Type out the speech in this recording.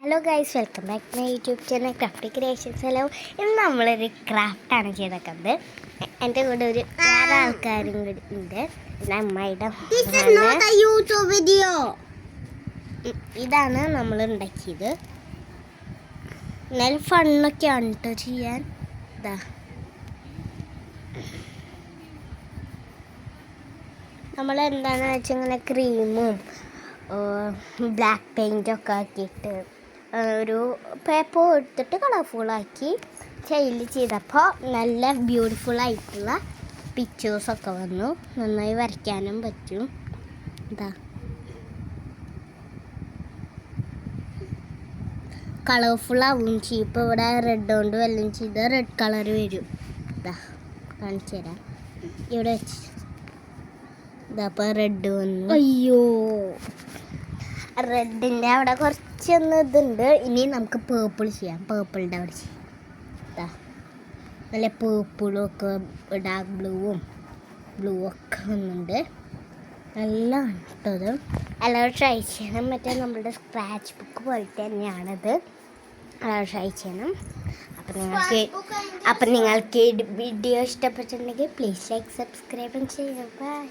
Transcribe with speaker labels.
Speaker 1: Hello guys, welcome back to my YouTube channel Craft Creations. Hello, ഇന്ന് നമ്മളൊരു ക്രാഫ്റ്റാണ് ചെയ്തേക്കുന്നത്. എൻ്റെ കൂടെ ഒരു വേറെ ആൾക്കാരും കൂടി ഉണ്ട്. പിന്നെ അമ്മയുടെ ഇതാണ് നമ്മൾ ഉണ്ടാക്കിയത്. എന്നാലും ഫണ്ണൊക്കെയാണ് കേട്ടോ ചെയ്യാൻ. ഇതാ നമ്മൾ എന്താണെന്ന് വെച്ചാൽ ഇങ്ങനെ ക്രീമും ബ്ലാക്ക് പെയിൻറ്റൊക്കെ ആക്കിയിട്ട് ഒരു പേപ്പർ എടുത്തിട്ട് കളർഫുള്ളാക്കി ചെയ്തപ്പോൾ നല്ല ബ്യൂട്ടിഫുള്ളായിട്ടുള്ള പിക്ചേഴ്സൊക്കെ വന്നു. നന്നായി വരയ്ക്കാനും പറ്റും. ഇതാ കളർഫുള്ളാവും ചെയ്യും. ഇപ്പോൾ ഇവിടെ റെഡ് കൊണ്ട് വല്ലതും ചെയ്ത് റെഡ് കളർ വരും. ഇതാ കാണിച്ചു തരാം. ഇവിടെ വെച്ച് ഇതപ്പോൾ റെഡ് വന്നു. അയ്യോ, റെഡിൻ്റെ അവിടെ കുറച്ചൊന്ന് ഇതുണ്ട്. ഇനി നമുക്ക് പേർപ്പിൾ ചെയ്യാം. പേർപ്പിളിൻ്റെ അവിടെ ചെയ്യാം. നല്ല പേർപ്പിളും ഒക്കെ ഡാർക്ക് ബ്ലൂ ഒക്കെ വന്നുണ്ട്. നല്ല കേട്ടത്. എല്ലാവരും ട്രൈ ചെയ്യണം. മറ്റേ നമ്മളുടെ സ്ക്രാച്ച് ബുക്ക് പോലെ തന്നെയാണത്. എല്ലാവരും ട്രൈ ചെയ്യണം. അപ്പം നിങ്ങൾക്ക് വീഡിയോ ഇഷ്ടപ്പെട്ടിട്ടുണ്ടെങ്കിൽ പ്ലീസ് ലൈക്ക് സബ്സ്ക്രൈബ് ചെയ്യുക. ബൈ.